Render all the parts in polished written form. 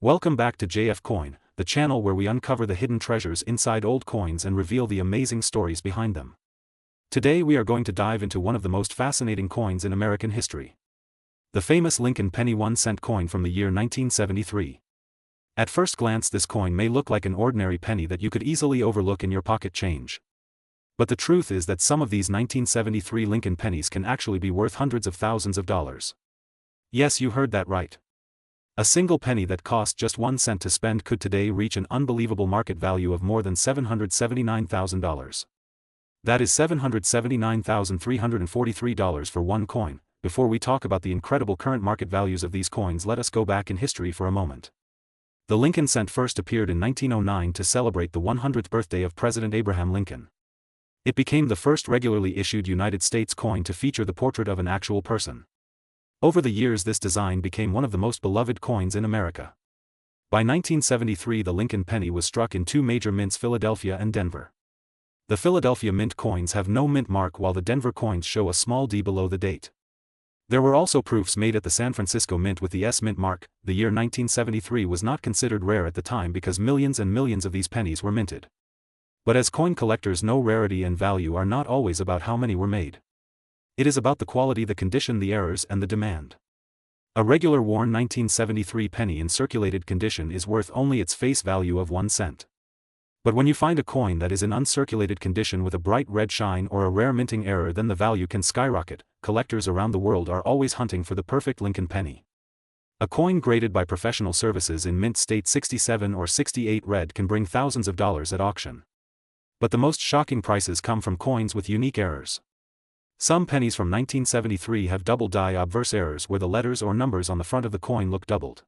Welcome back to JF Coin, the channel where we uncover the hidden treasures inside old coins and reveal the amazing stories behind them. Today we are going to dive into one of the most fascinating coins in American history. The famous Lincoln penny 1-cent coin from the year 1973. At first glance this coin may look like an ordinary penny that you could easily overlook in your pocket change. But the truth is that some of these 1973 Lincoln pennies can actually be worth hundreds of thousands of dollars. Yes, you heard that right. A single penny that cost just 1 cent to spend could today reach an unbelievable market value of more than $779,000. That is $779,343 for one coin. Before we talk about the incredible current market values of these coins, let us go back in history for a moment. The Lincoln cent first appeared in 1909 to celebrate the 100th birthday of President Abraham Lincoln. It became the first regularly issued United States coin to feature the portrait of an actual person. Over the years this design became one of the most beloved coins in America. By 1973 the Lincoln penny was struck in two major mints, Philadelphia and Denver. The Philadelphia mint coins have no mint mark while the Denver coins show a small D below the date. There were also proofs made at the San Francisco mint with the S mint mark. The year 1973 was not considered rare at the time because millions and millions of these pennies were minted. But as coin collectors know, rarity and value are not always about how many were made. It is about the quality, the condition, the errors, and the demand. A regular worn 1973 penny in circulated condition is worth only its face value of 1 cent. But when you find a coin that is in uncirculated condition with a bright red shine or a rare minting error, then the value can skyrocket. Collectors around the world are always hunting for the perfect Lincoln penny. A coin graded by professional services in mint state 67 or 68 red can bring thousands of dollars at auction. But the most shocking prices come from coins with unique errors. Some pennies from 1973 have double die obverse errors where the letters or numbers on the front of the coin look doubled.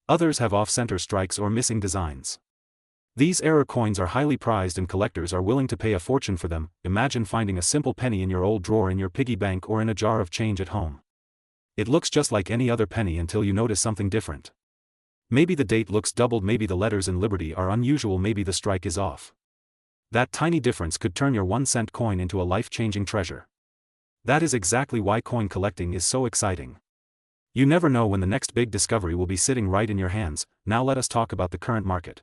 Others have off-center strikes or missing designs. These error coins are highly prized and collectors are willing to pay a fortune for them. Imagine finding a simple penny in your old drawer in your piggy bank or in a jar of change at home. It looks just like any other penny until you notice something different. Maybe the date looks doubled, maybe the letters in Liberty are unusual, maybe the strike is off. That tiny difference could turn your 1-cent coin into a life-changing treasure. That is exactly why coin collecting is so exciting. You never know when the next big discovery will be sitting right in your hands. Now let us talk about the current market.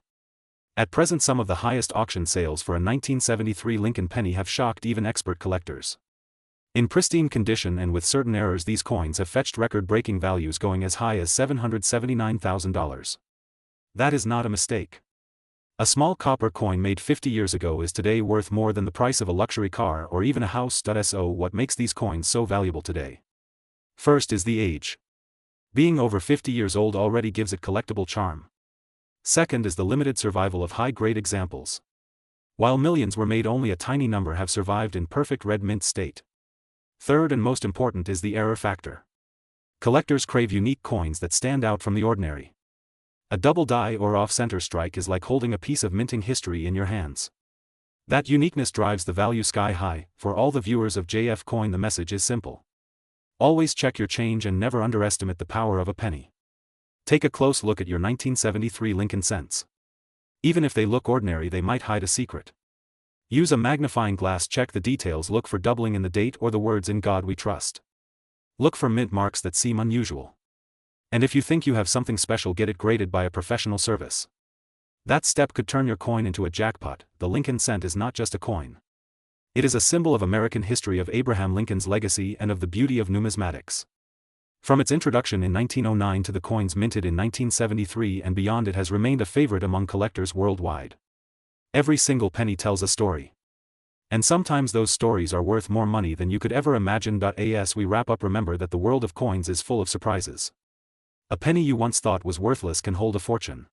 At present some of the highest auction sales for a 1973 Lincoln penny have shocked even expert collectors. In pristine condition and with certain errors, these coins have fetched record-breaking values going as high as $779,000. That is not a mistake. A small copper coin made 50 years ago is today worth more than the price of a luxury car or even a house. So what makes these coins so valuable today? First is the age. Being over 50 years old already gives it collectible charm. Second is the limited survival of high-grade examples. While millions were made, only a tiny number have survived in perfect red mint state. Third and most important is the error factor. Collectors crave unique coins that stand out from the ordinary. A double die or off-center strike is like holding a piece of minting history in your hands. That uniqueness drives the value sky high. For all the viewers of JF Coin, the message is simple. Always check your change and never underestimate the power of a penny. Take a close look at your 1973 Lincoln cents. Even if they look ordinary, they might hide a secret. Use a magnifying glass, check the details, look for doubling in the date or the words "In God We Trust." Look for mint marks that seem unusual. And if you think you have something special, get it graded by a professional service. That step could turn your coin into a jackpot. The Lincoln cent is not just a coin. It is a symbol of American history, of Abraham Lincoln's legacy, and of the beauty of numismatics. From its introduction in 1909 to the coins minted in 1973 and beyond, it has remained a favorite among collectors worldwide. Every single penny tells a story. And sometimes those stories are worth more money than you could ever imagine. As we wrap up, remember that the world of coins is full of surprises. A penny you once thought was worthless can hold a fortune.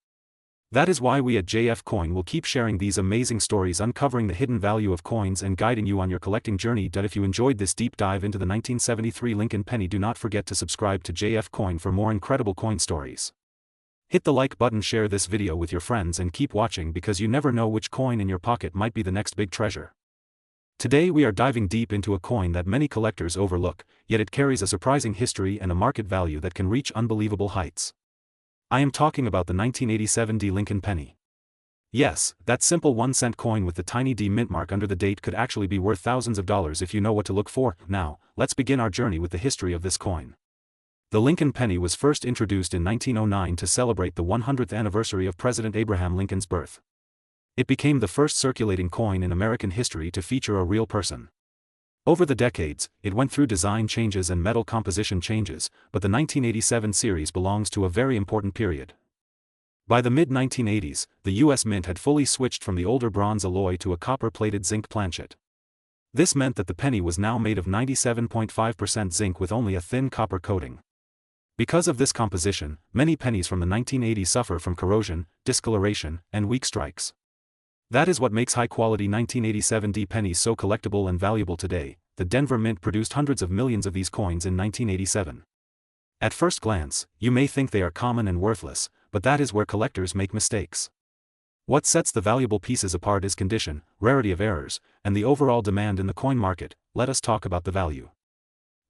That is why we at JF Coin will keep sharing these amazing stories, uncovering the hidden value of coins and guiding you on your collecting journey. If you enjoyed this deep dive into the 1973 Lincoln penny, do not forget to subscribe to JF Coin for more incredible coin stories. Hit the like button, share this video with your friends, and keep watching because you never know which coin in your pocket might be the next big treasure. Today we are diving deep into a coin that many collectors overlook, yet it carries a surprising history and a market value that can reach unbelievable heights. I am talking about the 1987 D Lincoln penny. Yes, that simple 1-cent coin with the tiny D mint mark under the date could actually be worth thousands of dollars if you know what to look for. Now, let's begin our journey with the history of this coin. The Lincoln penny was first introduced in 1909 to celebrate the 100th anniversary of President Abraham Lincoln's birth. It became the first circulating coin in American history to feature a real person. Over the decades, it went through design changes and metal composition changes, but the 1987 series belongs to a very important period. By the mid-1980s, the U.S. Mint had fully switched from the older bronze alloy to a copper-plated zinc planchet. This meant that the penny was now made of 97.5% zinc with only a thin copper coating. Because of this composition, many pennies from the 1980s suffer from corrosion, discoloration, and weak strikes. That is what makes high-quality 1987D pennies so collectible and valuable today. The Denver Mint produced hundreds of millions of these coins in 1987. At first glance, you may think they are common and worthless, but that is where collectors make mistakes. What sets the valuable pieces apart is condition, rarity of errors, and the overall demand in the coin market. Let us talk about the value.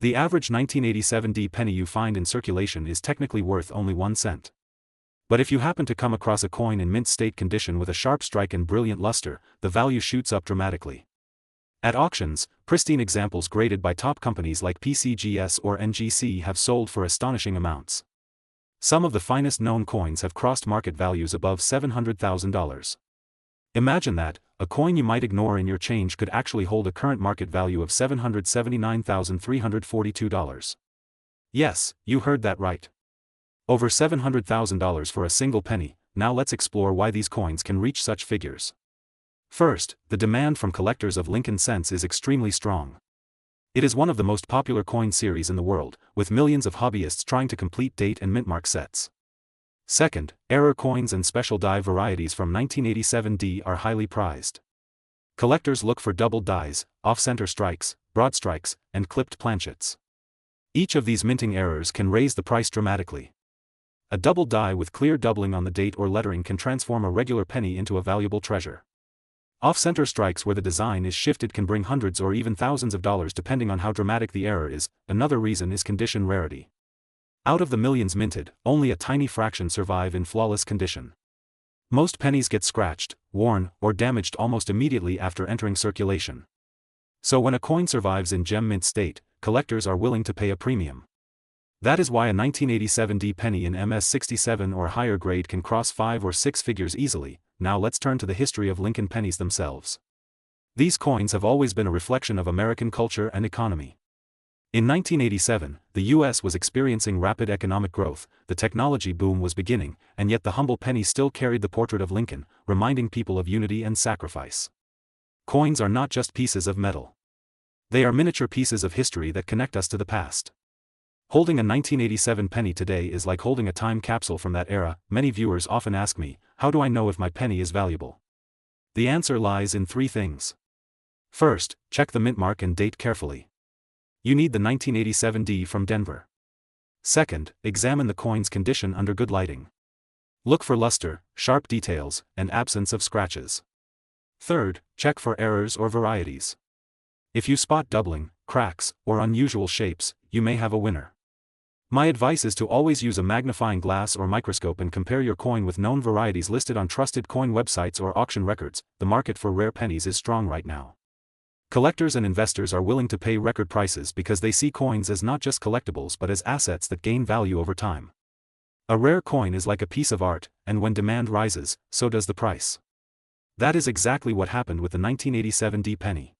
The average 1987D penny you find in circulation is technically worth only 1 cent. But if you happen to come across a coin in mint state condition with a sharp strike and brilliant luster, the value shoots up dramatically. At auctions, pristine examples graded by top companies like PCGS or NGC have sold for astonishing amounts. Some of the finest known coins have crossed market values above $700,000. Imagine that, a coin you might ignore in your change could actually hold a current market value of $779,342. Yes, you heard that right. Over $700,000 for a single penny. Now let's explore why these coins can reach such figures. First, the demand from collectors of Lincoln cents is extremely strong. It is one of the most popular coin series in the world, with millions of hobbyists trying to complete date and mintmark sets. Second, error coins and special die varieties from 1987D are highly prized. Collectors look for doubled dies, off-center strikes, broad strikes, and clipped planchets. Each of these minting errors can raise the price dramatically. A double die with clear doubling on the date or lettering can transform a regular penny into a valuable treasure. Off-center strikes where the design is shifted can bring hundreds or even thousands of dollars depending on how dramatic the error is. Another reason is condition rarity. Out of the millions minted, only a tiny fraction survive in flawless condition. Most pennies get scratched, worn, or damaged almost immediately after entering circulation. So when a coin survives in gem mint state, collectors are willing to pay a premium. That is why a 1987D penny in MS67 or higher grade can cross 5 or 6 figures easily. Now let's turn to the history of Lincoln pennies themselves. These coins have always been a reflection of American culture and economy. In 1987, the U.S. was experiencing rapid economic growth, the technology boom was beginning, and yet the humble penny still carried the portrait of Lincoln, reminding people of unity and sacrifice. Coins are not just pieces of metal. They are miniature pieces of history that connect us to the past. Holding a 1987 penny today is like holding a time capsule from that era. Many viewers often ask me, how do I know if my penny is valuable? The answer lies in 3 things. First, check the mint mark and date carefully. You need the 1987D from Denver. Second, examine the coin's condition under good lighting. Look for luster, sharp details, and absence of scratches. Third, check for errors or varieties. If you spot doubling, cracks, or unusual shapes, you may have a winner. My advice is to always use a magnifying glass or microscope and compare your coin with known varieties listed on trusted coin websites or auction records. The market for rare pennies is strong right now. Collectors and investors are willing to pay record prices because they see coins as not just collectibles but as assets that gain value over time. A rare coin is like a piece of art, and when demand rises, so does the price. That is exactly what happened with the 1987D penny.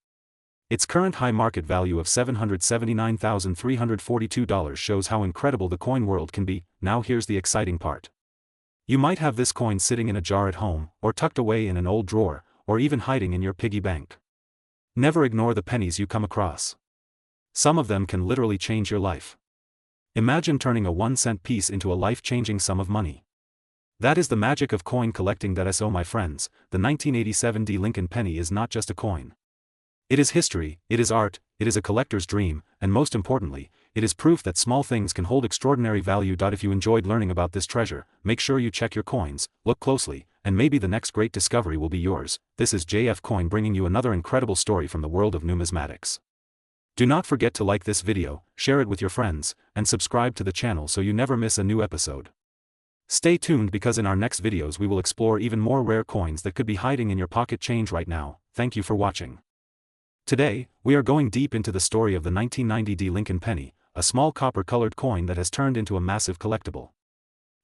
Its current high market value of $779,342 shows how incredible the coin world can be. Now here's the exciting part. You might have this coin sitting in a jar at home, or tucked away in an old drawer, or even hiding in your piggy bank. Never ignore the pennies you come across. Some of them can literally change your life. Imagine turning a 1-cent piece into a life-changing sum of money. That is the magic of coin collecting. So my friends, the 1987D Lincoln penny is not just a coin. It is history, it is art, it is a collector's dream, and most importantly, it is proof that small things can hold extraordinary value. If you enjoyed learning about this treasure, make sure you check your coins, look closely, and maybe the next great discovery will be yours. This is JF Coin bringing you another incredible story from the world of numismatics. Do not forget to like this video, share it with your friends, and subscribe to the channel so you never miss a new episode. Stay tuned because in our next videos we will explore even more rare coins that could be hiding in your pocket change right now. Thank you for watching. Today, we are going deep into the story of the 1990D Lincoln penny, a small copper-colored coin that has turned into a massive collectible.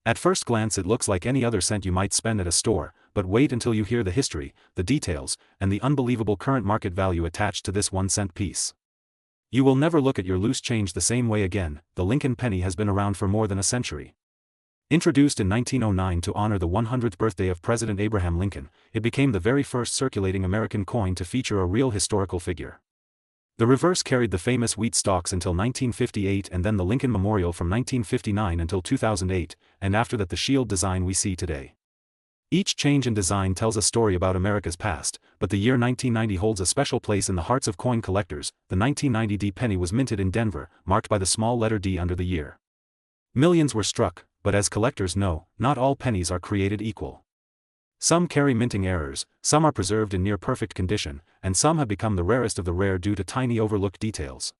At first glance it looks like any other cent you might spend at a store, but wait until you hear the history, the details, and the unbelievable current market value attached to this 1-cent piece. You will never look at your loose change the same way again. The Lincoln penny has been around for more than a century. Introduced in 1909 to honor the 100th birthday of President Abraham Lincoln, it became the very first circulating American coin to feature a real historical figure. The reverse carried the famous wheat stalks until 1958 and then the Lincoln Memorial from 1959 until 2008, and after that the shield design we see today. Each change in design tells a story about America's past, but the year 1990 holds a special place in the hearts of coin collectors. The 1990 D penny was minted in Denver, marked by the small letter D under the year. Millions were struck, but as collectors know, not all pennies are created equal. Some carry minting errors, some are preserved in near-perfect condition, and some have become the rarest of the rare due to tiny overlooked details.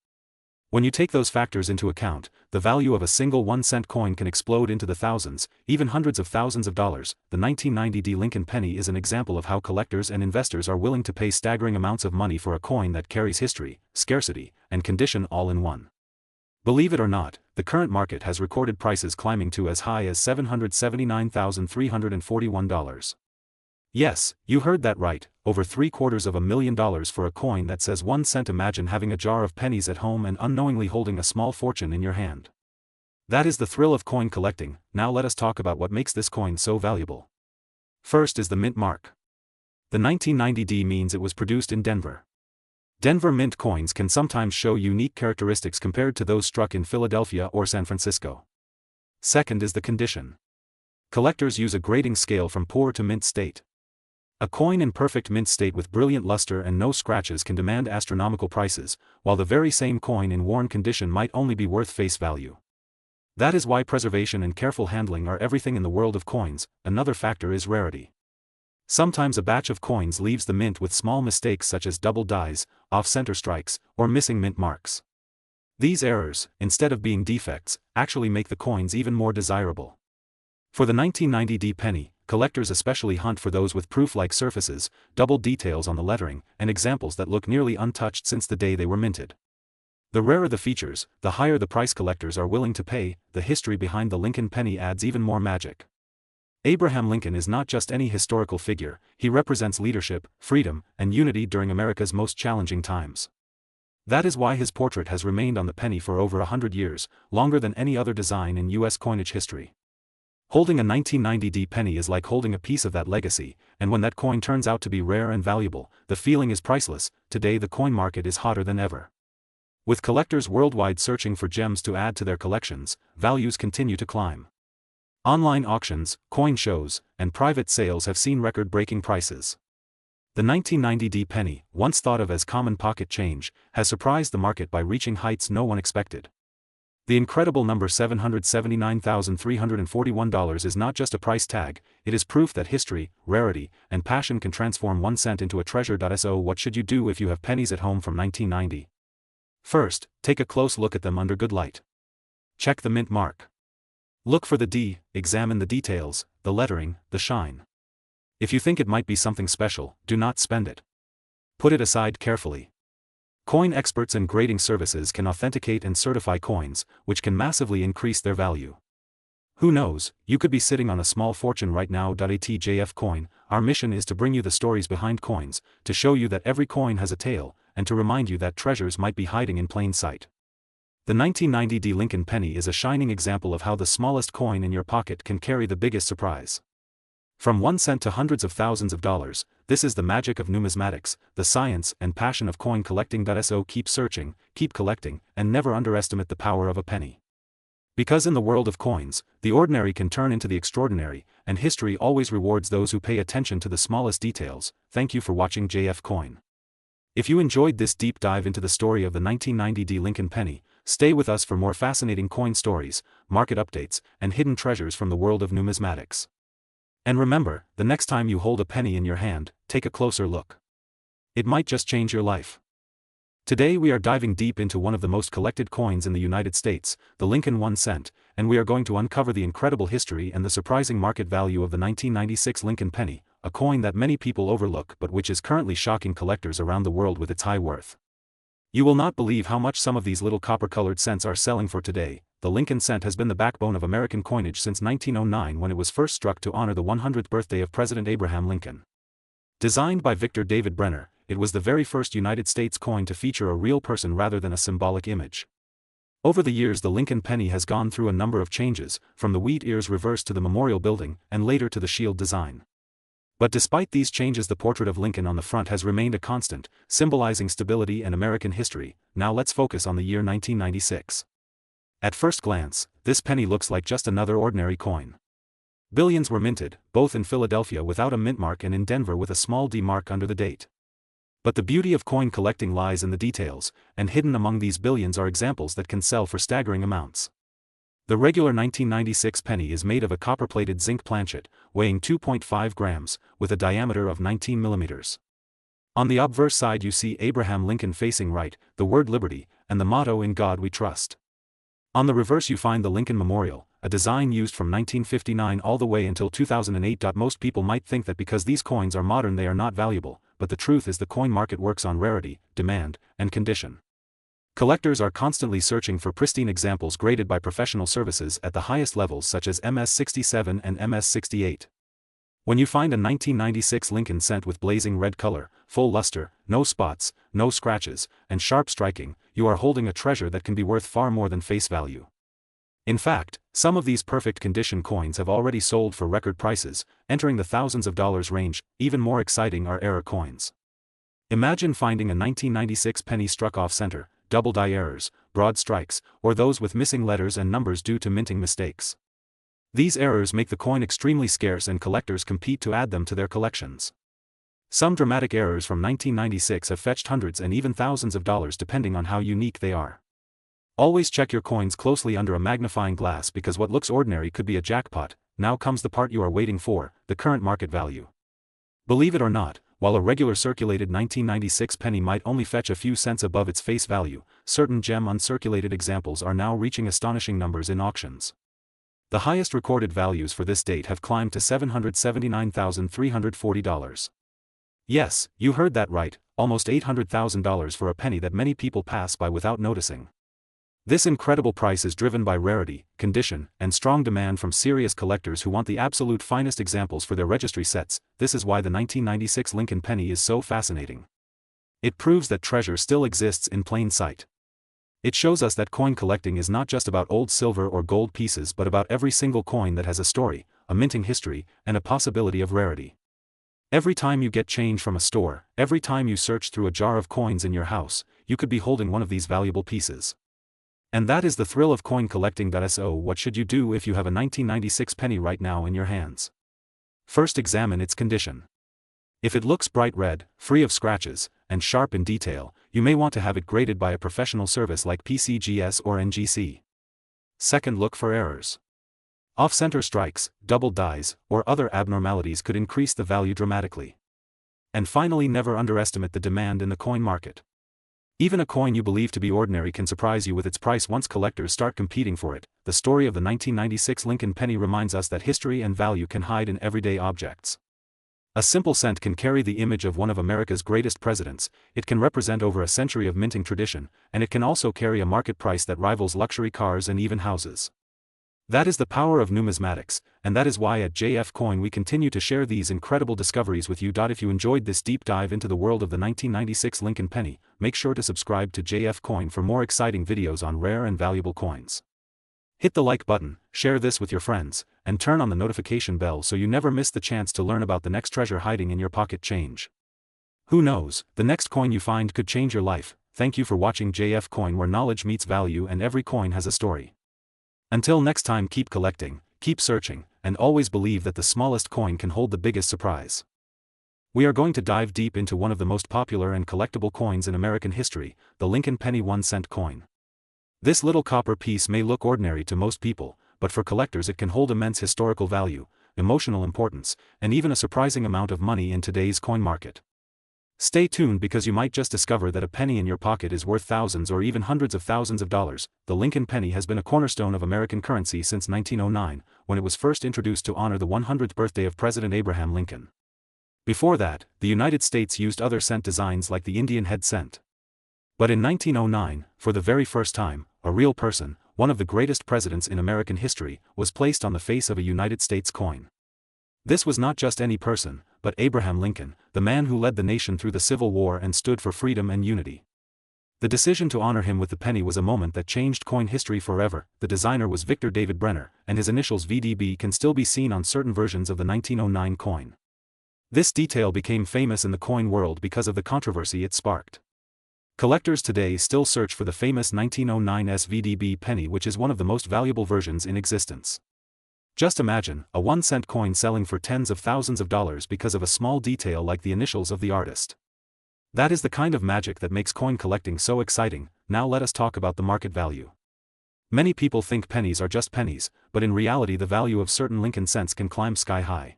When you take those factors into account, the value of a single 1-cent coin can explode into the thousands, even hundreds of thousands of dollars. The 1990 D Lincoln penny is an example of how collectors and investors are willing to pay staggering amounts of money for a coin that carries history, scarcity, and condition all in one. Believe it or not, the current market has recorded prices climbing to as high as $779,341. Yes, you heard that right, over $750,000 for a coin that says 1 cent. Imagine having a jar of pennies at home and unknowingly holding a small fortune in your hand. That is the thrill of coin collecting. Now let us talk about what makes this coin so valuable. First is the mint mark. The 1990 D means it was produced in Denver. Denver mint coins can sometimes show unique characteristics compared to those struck in Philadelphia or San Francisco. Second is the condition. Collectors use a grading scale from poor to mint state. A coin in perfect mint state with brilliant luster and no scratches can demand astronomical prices, while the very same coin in worn condition might only be worth face value. That is why preservation and careful handling are everything in the world of coins. Another factor is rarity. Sometimes a batch of coins leaves the mint with small mistakes such as double dies, off-center strikes, or missing mint marks. These errors, instead of being defects, actually make the coins even more desirable. For the 1990 D penny, collectors especially hunt for those with proof-like surfaces, double details on the lettering, and examples that look nearly untouched since the day they were minted. The rarer the features, the higher the price collectors are willing to pay. The history behind the Lincoln penny adds even more magic. Abraham Lincoln is not just any historical figure, he represents leadership, freedom, and unity during America's most challenging times. That is why his portrait has remained on the penny for over 100 years, longer than any other design in U.S. coinage history. Holding a 1990 D penny is like holding a piece of that legacy, and when that coin turns out to be rare and valuable, the feeling is priceless. Today the coin market is hotter than ever. With collectors worldwide searching for gems to add to their collections, values continue to climb. Online auctions, coin shows, and private sales have seen record-breaking prices. The 1990 D penny, once thought of as common pocket change, has surprised the market by reaching heights no one expected. The incredible number $779,341 is not just a price tag, it is proof that history, rarity, and passion can transform 1 cent into a treasure. So what should you do if you have pennies at home from 1990? First, take a close look at them under good light. Check the mint mark. Look for the D, examine the details, the lettering, the shine. If you think it might be something special, do not spend it. Put it aside carefully. Coin experts and grading services can authenticate and certify coins, which can massively increase their value. Who knows, you could be sitting on a small fortune right now. At JF Coin, our mission is to bring you the stories behind coins, to show you that every coin has a tale, and to remind you that treasures might be hiding in plain sight. The 1990 D Lincoln penny is a shining example of how the smallest coin in your pocket can carry the biggest surprise. From 1 cent to hundreds of thousands of dollars, this is the magic of numismatics, the science and passion of coin collecting. So keep searching, keep collecting, and never underestimate the power of a penny. Because in the world of coins, the ordinary can turn into the extraordinary, and history always rewards those who pay attention to the smallest details. Thank you for watching JF Coin. If you enjoyed this deep dive into the story of the 1990 D Lincoln penny, stay with us for more fascinating coin stories, market updates, and hidden treasures from the world of numismatics. And remember, the next time you hold a penny in your hand, take a closer look. It might just change your life. Today we are diving deep into one of the most collected coins in the United States, the Lincoln 1 cent, and we are going to uncover the incredible history and the surprising market value of the 1996 Lincoln penny, a coin that many people overlook but which is currently shocking collectors around the world with its high worth. You will not believe how much some of these little copper-colored cents are selling for today. The Lincoln cent has been the backbone of American coinage since 1909 when it was first struck to honor the 100th birthday of President Abraham Lincoln. Designed by Victor David Brenner, it was the very first United States coin to feature a real person rather than a symbolic image. Over the years, the Lincoln penny has gone through a number of changes, from the wheat ears reverse to the memorial building, and later to the shield design. But despite these changes, the portrait of Lincoln on the front has remained a constant, symbolizing stability and American history. Now let's focus on the year 1996. At first glance, this penny looks like just another ordinary coin. Billions were minted, both in Philadelphia without a mint mark and in Denver with a small D mark under the date. But the beauty of coin collecting lies in the details, and hidden among these billions are examples that can sell for staggering amounts. The regular 1996 penny is made of a copper-plated zinc planchet, weighing 2.5 grams, with a diameter of 19 millimeters. On the obverse side you see Abraham Lincoln facing right, the word liberty, and the motto "In God We Trust." On the reverse you find the Lincoln Memorial, a design used from 1959 all the way until 2008. Most people might think that because these coins are modern they are not valuable, but the truth is the coin market works on rarity, demand, and condition. Collectors are constantly searching for pristine examples graded by professional services at the highest levels such as MS-67 and MS-68. When you find a 1996 Lincoln cent with blazing red color, full luster, no spots, no scratches, and sharp striking, you are holding a treasure that can be worth far more than face value. In fact, some of these perfect condition coins have already sold for record prices, entering the thousands of dollars range. Even more exciting are error coins. Imagine finding a 1996 penny struck off center, double die errors, broad strikes, or those with missing letters and numbers due to minting mistakes. These errors make the coin extremely scarce and collectors compete to add them to their collections. Some dramatic errors from 1996 have fetched hundreds and even thousands of dollars depending on how unique they are. Always check your coins closely under a magnifying glass because what looks ordinary could be a jackpot. Now comes the part you are waiting for, the current market value. Believe it or not, while a regular circulated 1996 penny might only fetch a few cents above its face value, certain gem uncirculated examples are now reaching astonishing numbers in auctions. The highest recorded values for this date have climbed to $779,340. Yes, you heard that right, almost $800,000 for a penny that many people pass by without noticing. This incredible price is driven by rarity, condition, and strong demand from serious collectors who want the absolute finest examples for their registry sets. This is why the 1996 Lincoln penny is so fascinating. It proves that treasure still exists in plain sight. It shows us that coin collecting is not just about old silver or gold pieces but about every single coin that has a story, a minting history, and a possibility of rarity. Every time you get change from a store, every time you search through a jar of coins in your house, you could be holding one of these valuable pieces. And that is the thrill of coin collecting. So what should you do if you have a 1996 penny right now in your hands? First, examine its condition. If it looks bright red, free of scratches, and sharp in detail, you may want to have it graded by a professional service like PCGS or NGC. Second, look for errors. Off-center strikes, double dies, or other abnormalities could increase the value dramatically. And finally, never underestimate the demand in the coin market. Even a coin you believe to be ordinary can surprise you with its price once collectors start competing for it. The story of the 1996 Lincoln penny reminds us that history and value can hide in everyday objects. A simple cent can carry the image of one of America's greatest presidents, it can represent over a century of minting tradition, and it can also carry a market price that rivals luxury cars and even houses. That is the power of numismatics, and that is why at JF Coin we continue to share these incredible discoveries with you. If you enjoyed this deep dive into the world of the 1996 Lincoln penny, make sure to subscribe to JF Coin for more exciting videos on rare and valuable coins. Hit the like button, share this with your friends, and turn on the notification bell so you never miss the chance to learn about the next treasure hiding in your pocket change. Who knows, the next coin you find could change your life. Thank you for watching JF Coin, where knowledge meets value and every coin has a story. Until next time, keep collecting, keep searching, and always believe that the smallest coin can hold the biggest surprise. We are going to dive deep into one of the most popular and collectible coins in American history, the Lincoln penny 1-cent coin. This little copper piece may look ordinary to most people, but for collectors it can hold immense historical value, emotional importance, and even a surprising amount of money in today's coin market. Stay tuned because you might just discover that a penny in your pocket is worth thousands or even hundreds of thousands of dollars. The Lincoln penny has been a cornerstone of American currency since 1909, when it was first introduced to honor the 100th birthday of President Abraham Lincoln. Before that, the United States used other cent designs like the Indian head cent. But in 1909, for the very first time, a real person, one of the greatest presidents in American history, was placed on the face of a United States coin. This was not just any person, but Abraham Lincoln, the man who led the nation through the Civil War and stood for freedom and unity. The decision to honor him with the penny was a moment that changed coin history forever. The designer was Victor David Brenner, and his initials VDB can still be seen on certain versions of the 1909 coin. This detail became famous in the coin world because of the controversy it sparked. Collectors today still search for the famous 1909 VDB penny, which is one of the most valuable versions in existence. Just imagine, a 1-cent coin selling for tens of thousands of dollars because of a small detail like the initials of the artist. That is the kind of magic that makes coin collecting so exciting. Now let us talk about the market value. Many people think pennies are just pennies, but in reality the value of certain Lincoln cents can climb sky high.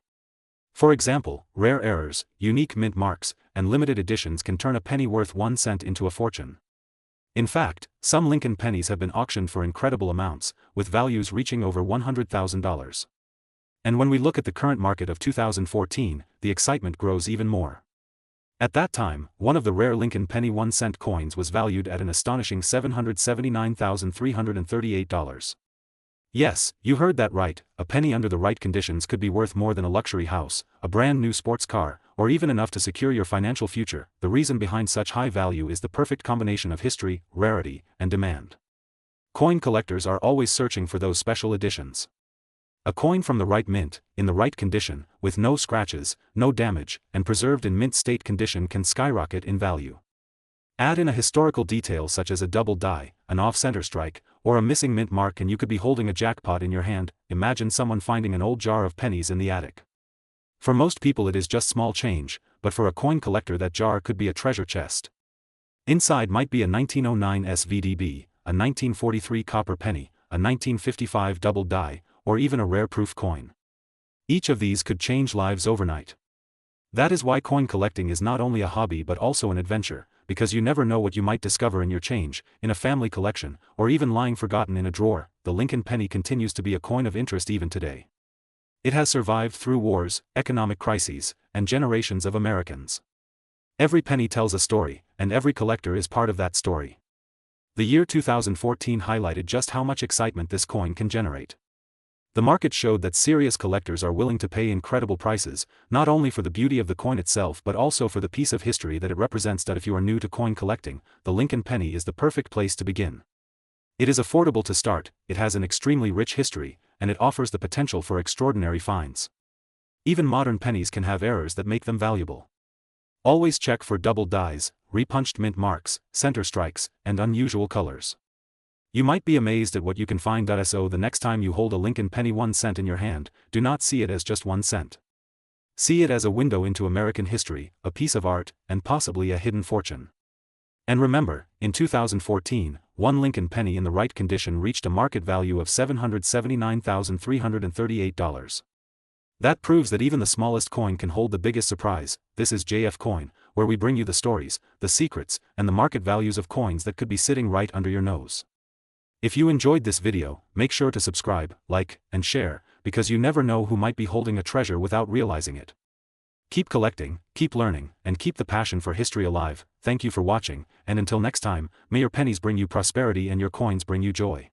For example, rare errors, unique mint marks, and limited editions can turn a penny worth 1 cent into a fortune. In fact, some Lincoln pennies have been auctioned for incredible amounts, with values reaching over $100,000. And when we look at the current market of 2014, the excitement grows even more. At that time, one of the rare Lincoln penny 1-cent coins was valued at an astonishing $779,338. Yes, you heard that right, a penny under the right conditions could be worth more than a luxury house, a brand new sports car, or even enough to secure your financial future. The reason behind such high value is the perfect combination of history, rarity, and demand. Coin collectors are always searching for those special editions. A coin from the right mint, in the right condition, with no scratches, no damage, and preserved in mint state condition can skyrocket in value. Add in a historical detail such as a double die, an off-center strike, or a missing mint mark and you could be holding a jackpot in your hand. Imagine someone finding an old jar of pennies in the attic. For most people it is just small change, but for a coin collector that jar could be a treasure chest. Inside might be a 1909 VDB, a 1943 copper penny, a 1955 double die, or even a rare proof coin. Each of these could change lives overnight. That is why coin collecting is not only a hobby but also an adventure, because you never know what you might discover in your change, in a family collection, or even lying forgotten in a drawer. The Lincoln penny continues to be a coin of interest even today. It has survived through wars, economic crises, and generations of Americans. Every penny tells a story, and every collector is part of that story. The year 2014 highlighted just how much excitement this coin can generate. The market showed that serious collectors are willing to pay incredible prices, not only for the beauty of the coin itself but also for the piece of history that it represents. That if you are new to coin collecting, the Lincoln penny is the perfect place to begin. It is affordable to start, it has an extremely rich history, and it offers the potential for extraordinary finds. Even modern pennies can have errors that make them valuable. Always check for double dies, repunched mint marks, center strikes, and unusual colors. You might be amazed at what you can find. So the next time you hold a Lincoln penny 1 cent in your hand, do not see it as just 1 cent. See it as a window into American history, a piece of art, and possibly a hidden fortune. And remember, in 2014, one Lincoln penny in the right condition reached a market value of $779,338. That proves that even the smallest coin can hold the biggest surprise. This is JF Coin, where we bring you the stories, the secrets, and the market values of coins that could be sitting right under your nose. If you enjoyed this video, make sure to subscribe, like, and share, because you never know who might be holding a treasure without realizing it. Keep collecting, keep learning, and keep the passion for history alive. Thank you for watching, and until next time, may your pennies bring you prosperity and your coins bring you joy.